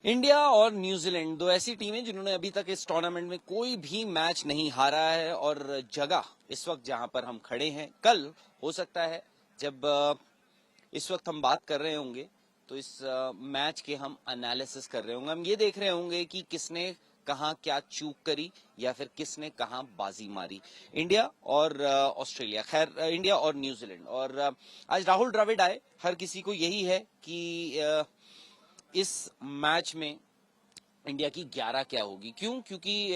India और New Zealand दो ऐसी टीमें जिन्होंने अभी तक इस टूर्नामेंट में कोई भी मैच नहीं हारा है और जगह इस वक्त जहां पर हम खड़े हैं, कल हो सकता है जब इस वक्त हम बात कर रहे होंगे तो इस मैच के हम एनालिसिस कर रहे होंगे। हम ये देख रहे होंगे कि किसने कहां क्या चूक करी या फिर किसने कहां बाजी मारी। इंडिया और ऑस्ट्रेलिया, खैर इंडिया और न्यूजीलैंड। और आज राहुल द्रविड़ आए। हर किसी को यही है कि इस मैच में इंडिया की 11 क्या होगी। क्यों? क्योंकि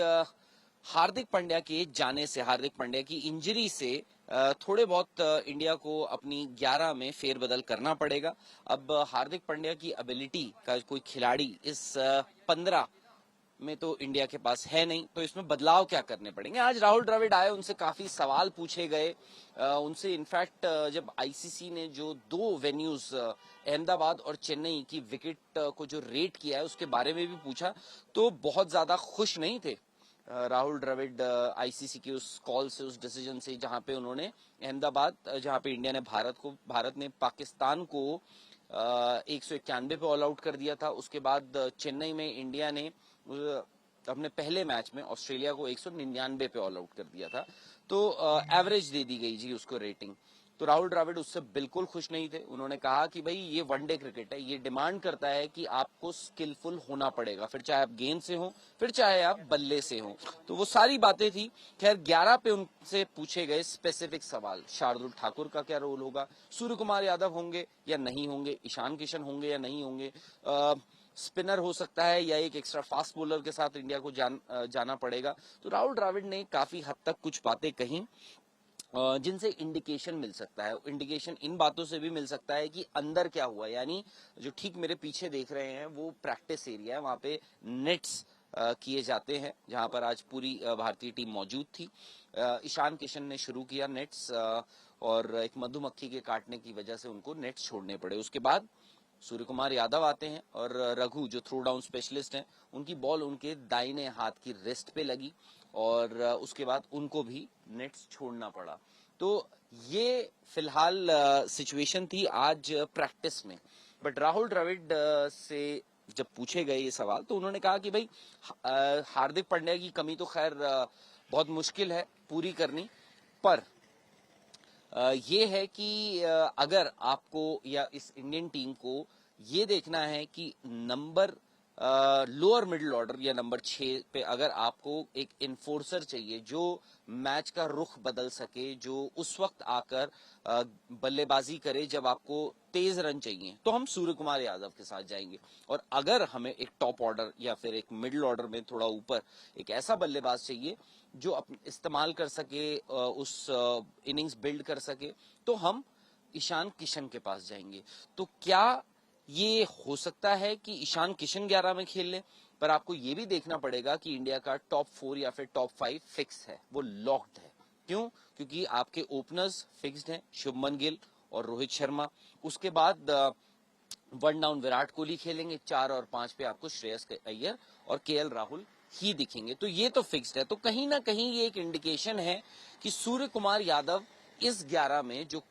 हार्दिक पांड्या के जाने से, हार्दिक पांड्या की इंजरी से थोड़े बहुत इंडिया को अपनी 11 में फेरबदल करना पड़ेगा। अब हार्दिक पांड्या की एबिलिटी का कोई खिलाड़ी इस 15 में तो इंडिया के पास है नहीं, तो इसमें बदलाव क्या करने पड़ेंगे। आज राहुल द्रविड़ आए, उनसे काफी सवाल पूछे गए। उनसे इनफैक्ट जब आईसीसी ने जो दो वेन्यूज अहमदाबाद और चेन्नई की विकेट को जो रेट किया है उसके बारे में भी पूछा, तो बहुत ज्यादा खुश नहीं थे राहुल द्रविड़ आईसीसी की उस कॉल से, उस डिसीजन से, जहां पे उन्होंने अहमदाबाद, जहां पे इंडिया ने भारत ने पाकिस्तान को 191 पे ऑल आउट कर दिया था। उसके बाद चेन्नई में इंडिया ने अपने पहले मैच में ऑस्ट्रेलिया को 199 पे ऑल आउट कर दिया था। तो एवरेज दे दी गई जी उसको रेटिंग। तो राहुल द्रविड़ उससे बिल्कुल खुश नहीं थे। उन्होंने कहा कि भाई ये वनडे क्रिकेट है, ये डिमांड करता है कि आपको स्किलफुल होना पड़ेगा, फिर चाहे आप गेंद से हो, फिर चाहे आप बल्ले से हो। तो वो सारी बातें थी। खैर 11 पे उनसे पूछे गए स्पेसिफिक सवाल। शार्दुल ठाकुर का क्या रोल होगा, सूर्य कुमार यादव होंगे या नहीं होंगे, ईशान किशन होंगे या नहीं होंगे, स्पिनर हो सकता है या एक एक्स्ट्रा फास्ट बॉलर के साथ इंडिया को जाना पड़ेगा। तो राहुल द्रविड़ ने काफी हद तक कुछ बातें कही जिनसे इंडिकेशन मिल सकता है। इंडिकेशन इन बातों से भी मिल सकता है कि अंदर क्या हुआ। यानी जो ठीक मेरे पीछे देख रहे हैं वो प्रैक्टिस एरिया है, वहां पे नेट्स किए जाते हैं, जहां पर आज पूरी भारतीय टीम मौजूद थी। ईशान किशन ने शुरू किया नेट्स, और एक मधुमक्खी के काटने की वजह से उनको नेट्स छोड़ने पड़े। उसके बाद सूर्य कुमार यादव आते हैं और रघु जो थ्रो डाउन स्पेशलिस्ट हैं, उनकी बॉल उनके दाहिने हाथ की रिस्ट पे लगी और उसके बाद उनको भी नेट्स छोड़ना पड़ा। तो ये फिलहाल सिचुएशन थी आज प्रैक्टिस में। बट राहुल द्रविड़ से जब पूछे गए ये सवाल तो उन्होंने कहा कि भाई हार्दिक पांड्या की कमी तो खैर बहुत मुश्किल है पूरी करनी, पर ये है कि अगर आपको या इस इंडियन टीम को ये देखना है कि नंबर लोअर मिडिल ऑर्डर या नंबर 6 पे अगर आपको एक इन्फोर्सर चाहिए जो मैच का रुख बदल सके, जो उस वक्त आकर बल्लेबाजी करे जब आपको तेज रन चाहिए, तो हम सूर्य कुमार यादव के साथ जाएंगे। और अगर हमें एक टॉप ऑर्डर या फिर एक मिडिल ऑर्डर में थोड़ा ऊपर एक ऐसा बल्लेबाज चाहिए जो इस्तेमाल कर सके, उस इनिंग्स बिल्ड कर सके, तो हम ईशान किशन के पास जाएंगे। तो क्या ये हो सकता है कि ईशान किशन 11 में खेल ले? पर आपको ये भी देखना पड़ेगा कि इंडिया का टॉप 4 या फिर टॉप 5 फिक्स है, वो लॉक्ड है। क्यों? क्योंकि आपके ओपनर्स फिक्स्ड हैं, शुभमन गिल और रोहित शर्मा। उसके बाद वन डाउन विराट कोहली खेलेंगे, 4 और 5 पे आपको श्रेयस अय्यर और केएल राहुल ही दिखेंगे। तो ये तो फिक्स्ड है। तो कहीं ना कहीं ये एक इंडिकेशन है कि सूर्य कुमार यादव इस 11 में जो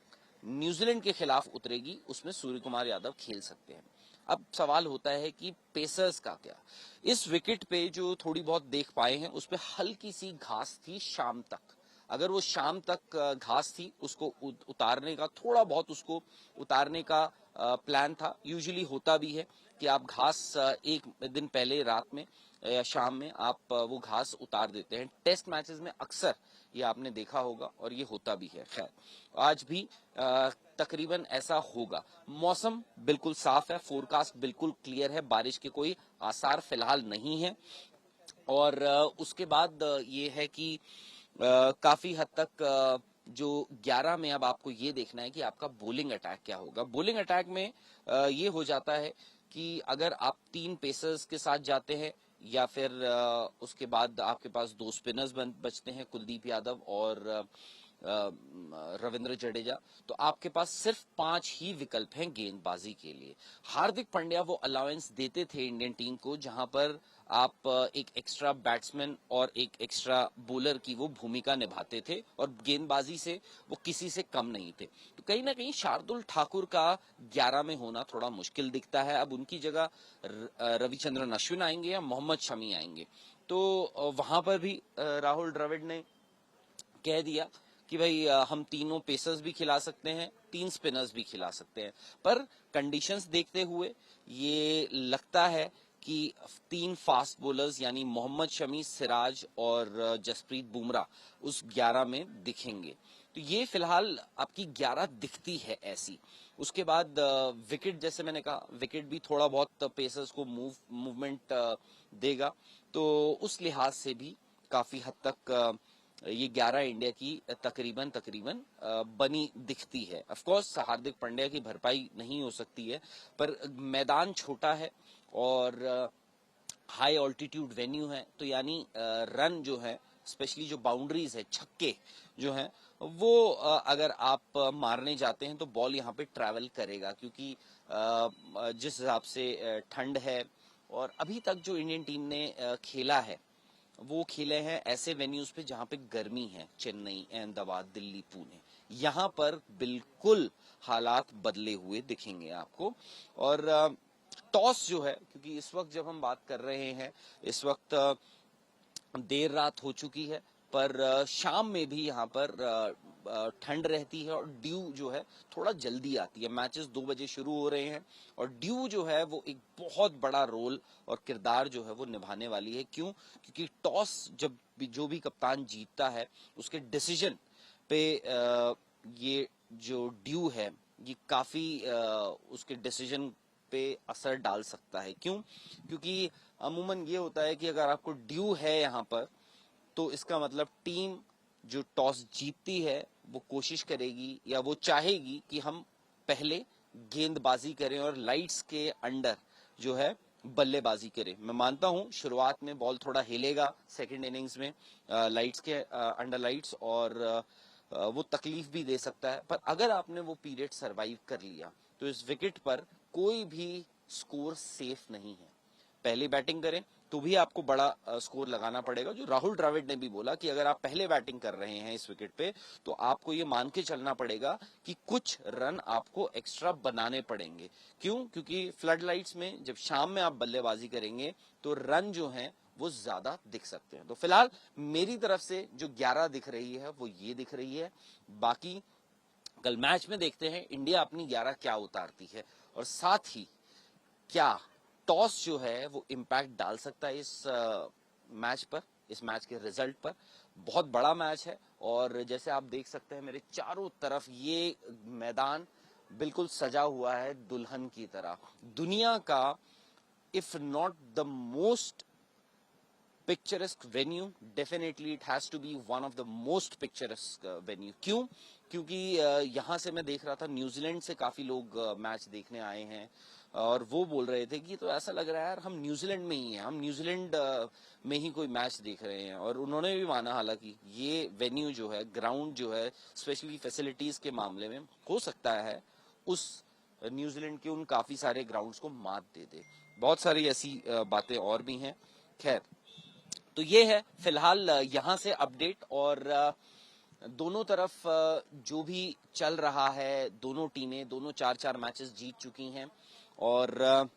न्यूजीलैंड के खिलाफ उतरेगी उसमें सूर्य कुमार यादव खेल सकते हैं। अब सवाल होता है कि पेसर्स का क्या। इस विकेट पे जो थोड़ी बहुत देख पाए हैं उस पे हल्की सी घास थी शाम तक। अगर वो शाम तक घास थी, उसको उतारने का, थोड़ा बहुत उसको उतारने का प्लान था। यूजुअली होता भी है कि आप घास एक दिन पहले रात में या शाम में आप वो घास उतार देते हैं। टेस्ट मैचेस में अक्सर ये आपने देखा होगा और ये होता भी है। खैर आज भी तकरीबन ऐसा होगा। मौसम बिल्कुल साफ है, फोरकास्ट बिल्कुल क्लियर है, बारिश के कोई आसार फिलहाल नहीं है। और उसके बाद ये है कि काफी हद तक जो 11 में अब आपको ये देखना है कि आपका बॉलिंग अटैक क्या होगा। बॉलिंग अटैक में ये हो जाता है कि अगर आप 3 पेसर्स के साथ जाते हैं या फिर उसके बाद आपके पास 2 स्पिनर्स बचते हैं, कुलदीप यादव और रविंद्र जडेजा, तो आपके पास सिर्फ 5 ही विकल्प हैं गेंदबाजी के लिए। हार्दिक पांड्या वो अलाउंस देते थे इंडियन टीम को जहां पर आप एक एक्स्ट्रा बैट्समैन और एक एक्स्ट्रा बॉलर की वो भूमिका निभाते थे और गेंदबाजी से वो किसी से कम नहीं थे। तो कहीं ना कहीं शार्दुल ठाकुर का 11 में होना थोड़ा मुश्किल दिखता है। अब उनकी जगह रविचंद्रन अश्विन आएंगे या मोहम्मद शमी आएंगे, तो वहां पर भी राहुल द्रविड़ ने कह दिया कि भाई हम तीनों पेसर्स भी खिला सकते हैं, 3 स्पिनर्स भी खिला सकते हैं, पर कंडीशंस देखते हुए ये लगता है कि 3 फास्ट बॉलर्स यानी मोहम्मद शमी, सिराज और जसप्रीत बुमराह उस 11 में दिखेंगे। तो ये फिलहाल आपकी 11 दिखती है ऐसी। उसके बाद विकेट, जैसे मैंने कहा, विकेट भी थोड़ा बहुत पेसर्स को मूवमेंट देगा, तो उस लिहाज से भी काफी हद तक ये 11 इंडिया की तकरीबन बनी दिखती है। ऑफ कोर्स हार्दिक पांड्या की भरपाई नहीं हो सकती है, पर मैदान छोटा है और हाई ऑल्टीट्यूड वेन्यू है, तो यानी रन जो है, स्पेशली जो बाउंड्रीज है, छक्के जो हैं, वो अगर आप मारने जाते हैं तो बॉल यहाँ पे ट्रैवल करेगा, क्योंकि जिस हिसाब से ठंड है और अभी तक जो इंडियन टीम ने खेला है वो खेले हैं ऐसे वेन्यूज पे जहां पे गर्मी है। चेन्नई, अहमदाबाद, दिल्ली, पुणे, यहाँ पर बिल्कुल हालात बदले हुए दिखेंगे आपको। और टॉस जो है, क्योंकि इस वक्त जब हम बात कर रहे हैं, इस वक्त देर रात हो चुकी है, पर शाम में भी यहाँ पर ठंड रहती है और ड्यू जो है थोड़ा जल्दी आती है। मैचेस 2 बजे शुरू हो रहे हैं और ड्यू जो है वो एक बहुत बड़ा रोल और किरदार जो है वो निभाने वाली है। क्यों? क्योंकि टॉस जब भी जो भी कप्तान जीतता है उसके डिसीजन पे ये जो ड्यू है ये काफी उसके डिसीजन पे असर डाल सकता है। क्यों? क्योंकि अमूमन ये होता है कि अगर आपको ड्यू है यहाँ पर, तो इसका मतलब टीम जो टॉस जीतती है वो कोशिश करेगी या वो चाहेगी कि हम पहले गेंदबाजी करें और लाइट्स के अंडर जो है बल्लेबाजी करें। मैं मानता हूं शुरुआत में बॉल थोड़ा हिलेगा सेकंड इनिंग्स में लाइट्स के अंडर लाइट्स, और वो तकलीफ भी दे सकता है, पर अगर आपने वो पीरियड सरवाइव कर लिया तो इस विकेट पर कोई भी स्कोर सेफ नहीं है। पहले बैटिंग करें तो भी आपको बड़ा स्कोर लगाना पड़ेगा। जो राहुल द्रविड़ ने भी बोला कि अगर आप पहले बैटिंग कर रहे हैं इस विकेट पे, तो आपको ये मान के चलना पड़ेगा कि कुछ रन आपको एक्स्ट्रा बनाने पड़ेंगे। क्यों? क्योंकि फ्लड लाइट्स में जब शाम में आप बल्लेबाजी करेंगे तो रन जो हैं वो ज्यादा दिख सकते हैं। तो फिलहाल मेरी तरफ से जो 11 दिख रही है वो ये दिख रही है। बाकी कल मैच में देखते हैं इंडिया अपनी 11 क्या उतारती है, और साथ ही क्या टॉस जो है वो इम्पैक्ट डाल सकता है इस मैच पर, इस मैच के रिजल्ट पर। बहुत बड़ा मैच है और जैसे आप देख सकते हैं मेरे चारों तरफ ये मैदान बिल्कुल सजा हुआ है दुल्हन की तरह। दुनिया का if not the most picturesque venue, definitely it has to be one of the most picturesque venue. क्यों? क्योंकि यहां से मैं देख रहा था न्यूजीलैंड से काफी लोग मैच देखने आए हैं और वो बोल रहे थे कि तो ऐसा लग रहा है यार हम न्यूजीलैंड में ही हैं, हम न्यूजीलैंड में ही कोई मैच देख रहे हैं। और उन्होंने भी माना हालांकि ये वेन्यू जो है, ग्राउंड जो है, स्पेशली फैसिलिटीज के मामले में हो सकता है उस न्यूजीलैंड के उन काफी सारे ग्राउंड्स को मात दे दे। बहुत सारी ऐसी बातें और भी हैं। खैर, तो ये है फिलहाल यहाँ से अपडेट। और दोनों तरफ जो भी चल रहा है, दोनों टीमें दोनों 4-4 मैचेस जीत चुकी हैं और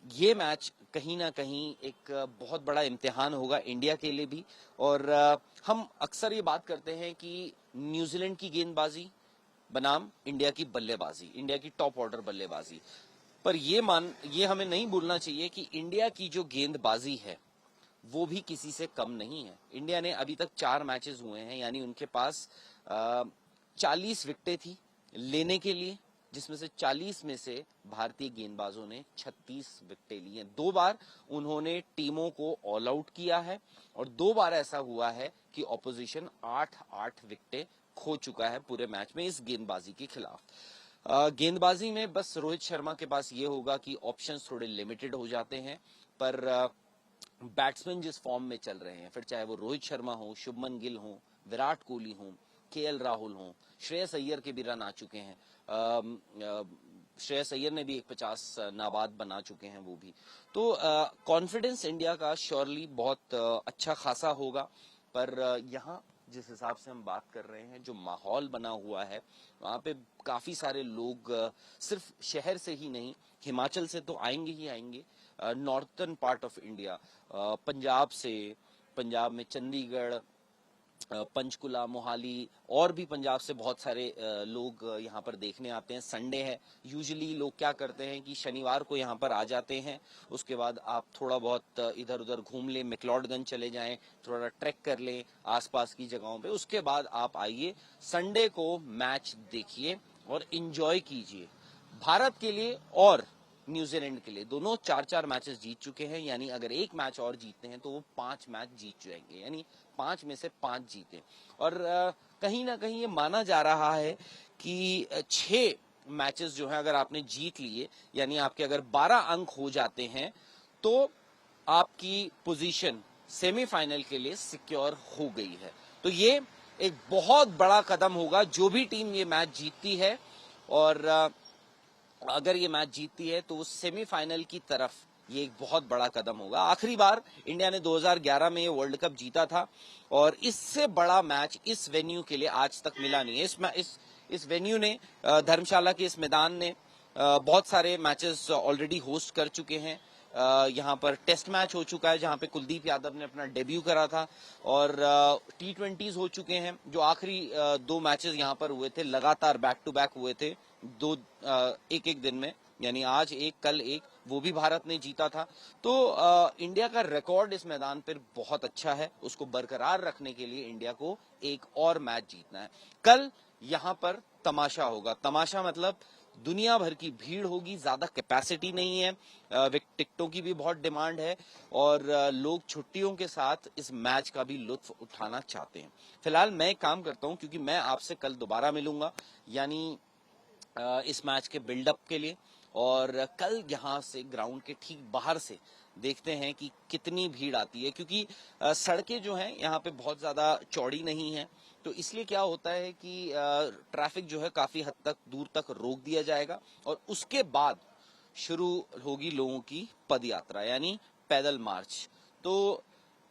ये मैच कहीं ना कहीं एक बहुत बड़ा इम्तिहान होगा इंडिया के लिए भी। और हम अक्सर ये बात करते हैं कि न्यूजीलैंड की गेंदबाजी बनाम इंडिया की बल्लेबाजी, इंडिया की टॉप ऑर्डर बल्लेबाजी, पर ये हमें नहीं भूलना चाहिए कि इंडिया की जो गेंदबाजी है वो भी किसी से कम नहीं है। इंडिया ने अभी तक 4 मैचेस हुए हैं, यानी उनके पास 40 विकेटें थी लेने के लिए, जिसमें से 40 में से भारतीय गेंदबाजों ने 36 विकेटें ली हैं। 2 बार उन्होंने टीमों को ऑल आउट किया है और 2 बार ऐसा हुआ है कि ऑपोजिशन 8-8 विकेटें खो चुका है पूरे मैच में इस गेंदबाजी के खिलाफ। गेंदबाजी में बस रोहित शर्मा के पास ये होगा कि ऑप्शंस थोड़े लिमिटेड हो जाते हैं, पर बैट्समैन जिस फॉर्म में चल रहे हैं, फिर चाहे वो रोहित शर्मा हो, शुभमन गिल हो, विराट कोहली हो, केएल राहुल हों, श्रेयस अय्यर के भी रन आ चुके हैं। श्रेयस अय्यर ने भी एक 50 नाबाद बना चुके हैं वो भी। तो कॉन्फिडेंस इंडिया का श्योरली बहुत अच्छा खासा होगा, पर यहाँ जिस हिसाब से हम बात कर रहे हैं, जो माहौल बना हुआ है, वहाँ पे काफी सारे लोग सिर्फ शहर से ही नहीं, हिमाचल से तो आएंगे ही आएंगे, northern part of India, Punjab से, पंजाब में चंडीगढ़, पंचकुला, मोहाली और भी पंजाब से बहुत सारे लोग यहाँ पर देखने आते हैं। संडे है, यूजुअली लोग क्या करते हैं कि शनिवार को यहाँ पर आ जाते हैं, उसके बाद आप थोड़ा बहुत इधर उधर घूम लें, मैक्लोडगंज चले जाएं, थोड़ा ट्रैक कर लें आसपास की जगहों पे, उसके बाद आप आइए, संडे को मैच देखिए और इंजॉय कीजिए। भारत के लिए और न्यूजीलैंड के लिए दोनों 4-4 मैचेस जीत चुके हैं, यानी अगर एक मैच और जीतते हैं तो वो 5 मैच जीत जाएंगे, यानी 5 में से 5 जीते। और कहीं ना कहीं ये माना जा रहा है कि 6 मैचेस जो है अगर आपने जीत लिए, यानी आपके अगर 12 अंक हो जाते हैं, तो आपकी पोजीशन सेमीफाइनल के लिए सिक्योर हो गई है। तो ये एक बहुत बड़ा कदम होगा, जो भी टीम ये मैच जीतती है, और अगर ये मैच जीतती है तो सेमीफाइनल की तरफ ये एक बहुत बड़ा कदम होगा। आखिरी बार इंडिया ने 2011 में ये वर्ल्ड कप जीता था, और इससे बड़ा मैच इस वेन्यू के लिए आज तक मिला नहीं है। इस वेन्यू ने, धर्मशाला के इस मैदान ने बहुत सारे मैचेस ऑलरेडी होस्ट कर चुके हैं। यहाँ पर टेस्ट मैच हो चुका है जहां पे कुलदीप यादव ने अपना डेब्यू करा था, और T20s हो चुके हैं। जो आखिरी 2 मैचेस यहाँ पर हुए थे, लगातार बैक टू बैक हुए थे, एक एक दिन में, यानी आज एक कल एक, वो भी भारत ने जीता था। तो इंडिया का रिकॉर्ड इस मैदान पर बहुत अच्छा है, उसको बरकरार रखने के लिए इंडिया को एक और मैच जीतना है। कल यहाँ पर तमाशा होगा, तमाशा मतलब दुनिया भर की भीड़ होगी, ज्यादा कैपेसिटी नहीं है, टिकटों की भी बहुत डिमांड है, और लोग छुट्टियों के साथ इस मैच का भी लुत्फ उठाना चाहते हैं। फिलहाल मैं एक काम करता हूं, क्योंकि मैं आपसे कल दोबारा मिलूंगा, यानी इस मैच के बिल्डअप के लिए, और कल यहाँ से ग्राउंड के ठीक बाहर से देखते हैं कि कितनी भीड़ आती है, क्योंकि सड़कें जो हैं यहाँ पे बहुत ज्यादा चौड़ी नहीं है, तो इसलिए क्या होता है कि ट्रैफिक जो है काफी हद तक दूर तक रोक दिया जाएगा, और उसके बाद शुरू होगी लोगों की पद यात्रा, यानी पैदल मार्च। तो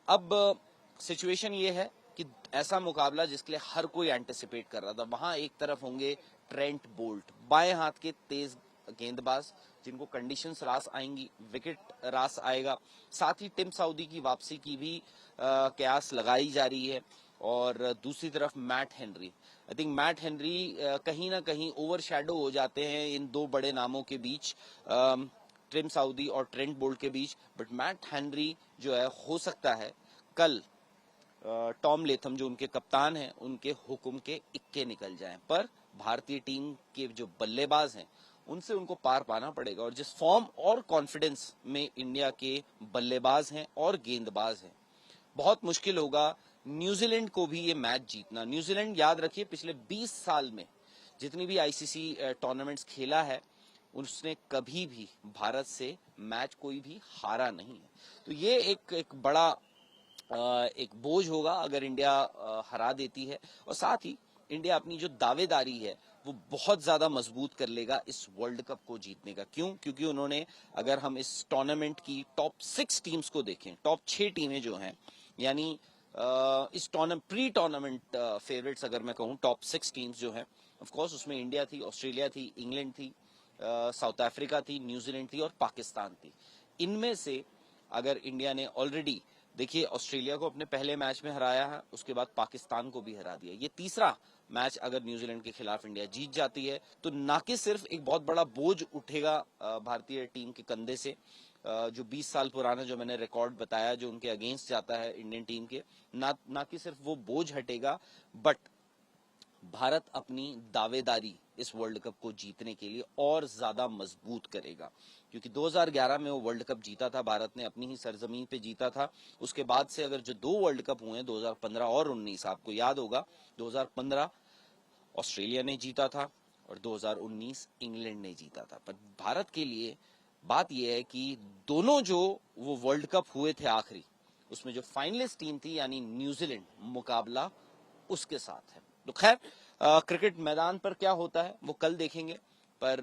अब सिचुएशन ये है कि ऐसा मुकाबला जिसके लिए हर कोई एंटिसिपेट कर रहा था। वहां एक तरफ होंगे ट्रेंट बोल्ट, बाएं हाथ के तेज गेंदबाज, जिनको कंडीशंस रास आएंगी, विकेट रास आएगा, साथ ही टिम साउदी की वापसी की भी कयास लगाई जा रही है, और दूसरी तरफ Matt Henry. I think Matt Henry कहीं ना कहीं ओवरशैडो हो जाते हैं इन 2 बड़े नामों के बीच, टिम साउदी और ट्रेंट बोल्ट के बीच, बट मैट हेनरी जो है, हो सकता है कल टॉम लेथम जो उनके कप्तान हैं, उनके हुक्म के इक्के निकल जाएं, पर भारतीय टीम के जो बल्लेबाज हैं उनसे उनको पार पाना पड़ेगा। और जिस फॉर्म और कॉन्फिडेंस में इंडिया के बल्लेबाज हैं और गेंदबाज हैं, बहुत मुश्किल होगा न्यूजीलैंड को भी ये मैच जीतना। न्यूजीलैंड, याद रखिए, पिछले 20 साल में जितनी भी आईसीसी टूर्नामेंट्स खेला है, उसने कभी भी भारत से मैच कोई भी हारा नहीं है। तो ये एक बड़ा एक बोझ होगा अगर इंडिया हरा देती है, और साथ ही इंडिया अपनी जो दावेदारी है वो बहुत ज्यादा मजबूत कर लेगा इस वर्ल्ड कप को जीतने का। क्यों? क्योंकि उन्होंने, अगर हम इस टूर्नामेंट की टॉप 6 टीम्स को देखें, टॉप 6 टीमें जो हैं, यानी इस प्री टूर्नामेंट फेवरेट्स अगर मैं कहूं, टॉप 6 टीम्स जो हैं, ऑफ कोर्स उसमें इंडिया थी, ऑस्ट्रेलिया थी, इंग्लैंड थी, साउथ अफ्रीका थी, न्यूजीलैंड थी और पाकिस्तान थी। इनमें से अगर इंडिया ने ऑलरेडी, देखिए, ऑस्ट्रेलिया को अपने पहले मैच में हराया है, उसके बाद पाकिस्तान को भी हरा दिया, ये तीसरा मैच अगर न्यूजीलैंड के खिलाफ इंडिया जीत जाती है, तो ना कि सिर्फ एक बहुत बड़ा बोझ उठेगा भारतीय टीम के कंधे से, जो 20 साल पुराना जो मैंने रिकॉर्ड बताया जो उनके अगेंस्ट जाता है इंडियन टीम के, ना कि सिर्फ वो बोझ हटेगा, बट भारत अपनी दावेदारी इस वर्ल्ड कप को जीतने के लिए और ज्यादा मजबूत करेगा। क्योंकि 2011 में वो वर्ल्ड कप जीता था, भारत ने अपनी ही सरजमीन पे जीता था। उसके बाद से अगर जो 2 वर्ल्ड कप हुए हैं, 2015 और 19, आपको याद होगा 2015 ऑस्ट्रेलिया ने जीता था और 2019 इंग्लैंड ने जीता था। पर भारत के लिए बात यह है कि दोनों जो वो वर्ल्ड कप हुए थे आखिरी, उसमें जो फाइनलिस्ट टीम थी यानी न्यूजीलैंड, मुकाबला उसके साथ है। तो खैर क्रिकेट मैदान पर क्या होता है वो कल देखेंगे, पर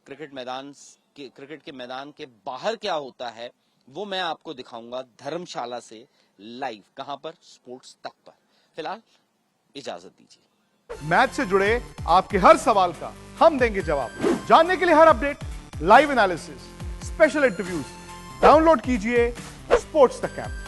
क्रिकेट के मैदान के बाहर क्या होता है वो मैं आपको दिखाऊंगा धर्मशाला से लाइव। कहां पर? स्पोर्ट्स तक पर। फिलहाल इजाजत दीजिए। मैच से जुड़े आपके हर सवाल का हम देंगे जवाब। जानने के लिए हर update, live analysis, special interviews download कीजिए स्पोर्ट्स तक ऐप।